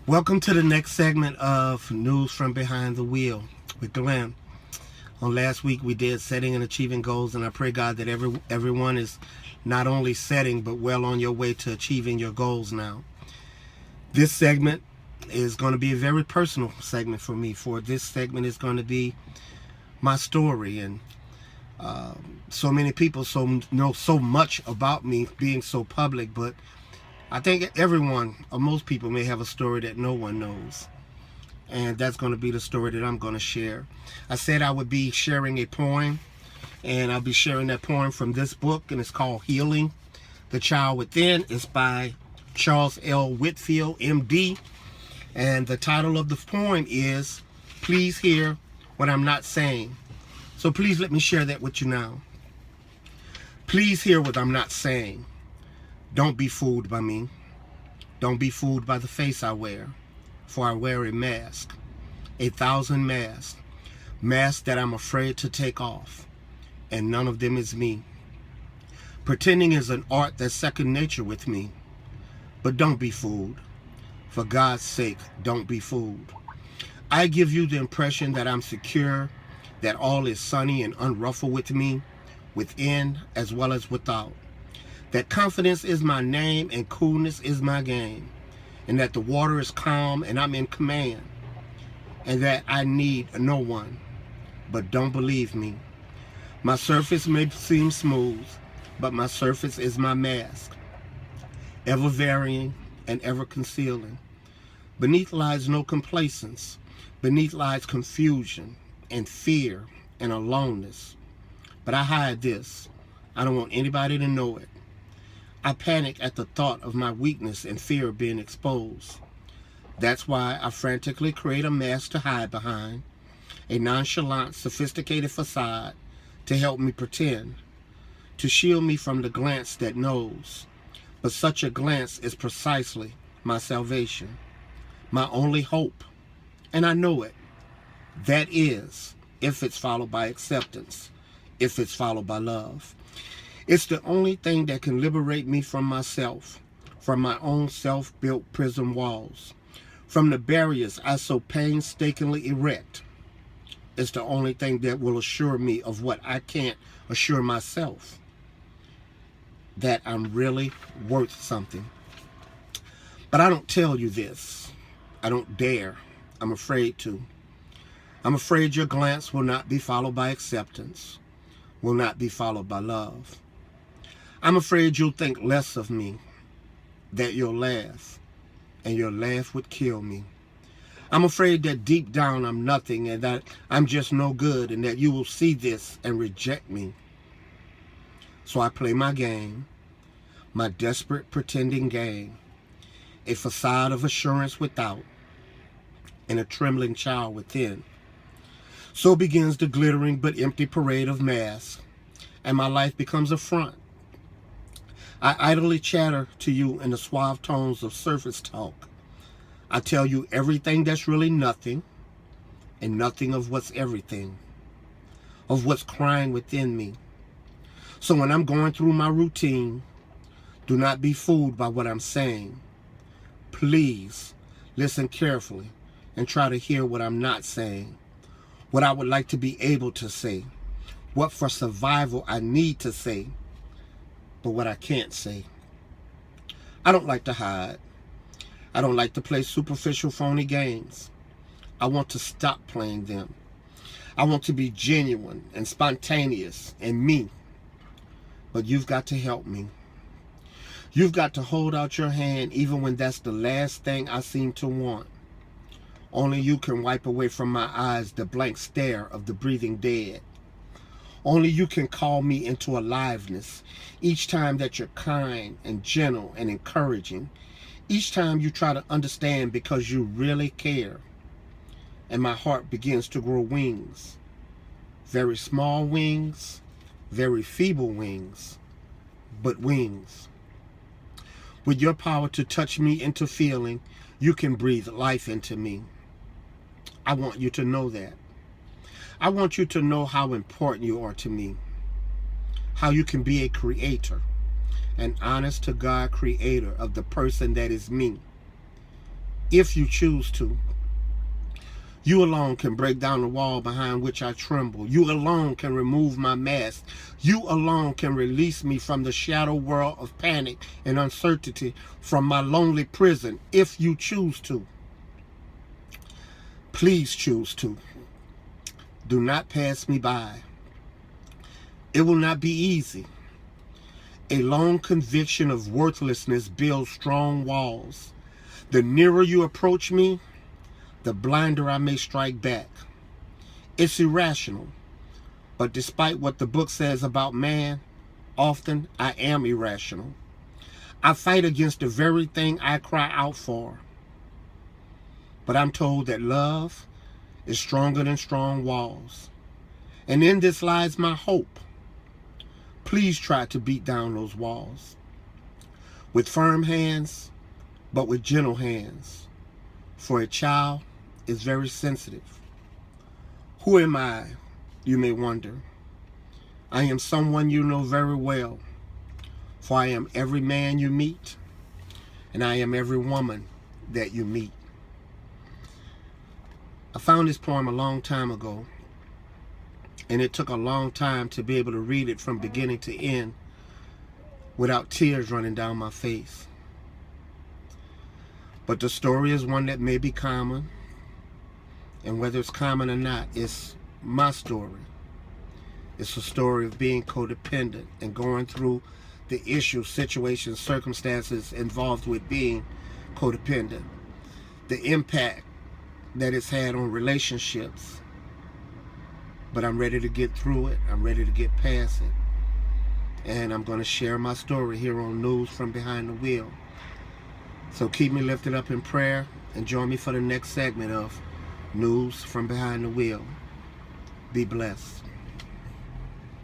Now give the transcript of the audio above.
Welcome to the next segment of News from Behind the Wheel with Glenn. On last week we did setting and achieving goals, and I pray God that everyone is not only setting but well on your way to achieving your goals now. This segment is going to be a very personal segment for me. For this segment is going to be my story, and so many people know so much about me being so public, but I think everyone or most people may have a story that no one knows. And that's going to be the story that I'm going to share. I said I would be sharing a poem, and I'll be sharing that poem from this book, and it's called Healing the Child Within. It's by Charles L. Whitfield, MD. And the title of the poem is Please Hear What I'm Not Saying. So please let me share that with you now. Please hear what I'm not saying. Don't be fooled by me. Don't be fooled by the face I wear, for I wear a mask, 1,000 masks, masks that I'm afraid to take off, and none of them is me. Pretending is an art that's second nature with me, but don't be fooled. For God's sake, don't be fooled. I give you the impression that I'm secure, that all is sunny and unruffled with me, within as well as without. That confidence is my name and coolness is my game, and that the water is calm and I'm in command, and that I need no one. But don't believe me. My surface may seem smooth, but my surface is my mask, ever varying and ever concealing. Beneath lies no complacence. Beneath lies confusion and fear and aloneness. But I hide this. I don't want anybody to know it. I panic at the thought of my weakness and fear of being exposed. That's why I frantically create a mask to hide behind, a nonchalant, sophisticated facade to help me pretend, to shield me from the glance that knows. But such a glance is precisely my salvation, my only hope, and I know it. That is, if it's followed by acceptance, if it's followed by love. It's the only thing that can liberate me from myself, from my own self-built prison walls, from the barriers I so painstakingly erect. It's the only thing that will assure me of what I can't assure myself, that I'm really worth something. But I don't tell you this. I don't dare. I'm afraid to. I'm afraid your glance will not be followed by acceptance, will not be followed by love. I'm afraid you'll think less of me, that you'll laugh, and your laugh would kill me. I'm afraid that deep down I'm nothing, and that I'm just no good, and that you will see this and reject me. So I play my game, my desperate pretending game, a facade of assurance without, and a trembling child within. So begins the glittering but empty parade of masks, and my life becomes a front. I idly chatter to you in the suave tones of surface talk. I tell you everything that's really nothing, and nothing of what's everything, of what's crying within me. So when I'm going through my routine, do not be fooled by what I'm saying. Please listen carefully and try to hear what I'm not saying, what I would like to be able to say, what for survival I need to say, but what I can't say. I don't like to hide. I don't like to play superficial, phony games. I want to stop playing them. I want to be genuine and spontaneous and me. But you've got to help me. You've got to hold out your hand even when that's the last thing I seem to want. Only you can wipe away from my eyes the blank stare of the breathing dead. Only you can call me into aliveness each time that you're kind and gentle and encouraging. Each time you try to understand because you really care. And my heart begins to grow wings. Very small wings, very feeble wings, but wings. With your power to touch me into feeling, you can breathe life into me. I want you to know that. I want you to know how important you are to me, how you can be a creator, an honest to God creator of the person that is me. if you choose to. You alone can break down the wall behind which I tremble. You alone can remove my mask. You alone can release me from the shadow world of panic and uncertainty, from my lonely prison, if you choose to. Please choose to. Do not pass me by. It will not be easy. A long conviction of worthlessness builds strong walls. The nearer you approach me, the blinder I may strike back. It's irrational, but despite what the book says about man, often I am irrational. I fight against the very thing I cry out for. But I'm told that love is stronger than strong walls. And in this lies my hope. Please try to beat down those walls. With firm hands, but with gentle hands. For a child is very sensitive. Who am I, you may wonder? I am someone you know very well. For I am every man you meet, and I am every woman that you meet. I found this poem a long time ago, and it took a long time to be able to read it from beginning to end without tears running down my face. But the story is one that may be common, and whether it's common or not, it's my story. It's a story of being codependent and going through the issues, situations, circumstances involved with being codependent. The impact that it's had on relationships. But I'm ready to get through it. I'm ready to get past it. And I'm going to share my story here on News from Behind the Wheel. So keep me lifted up in prayer and join me for the next segment of News from Behind the Wheel. Be blessed.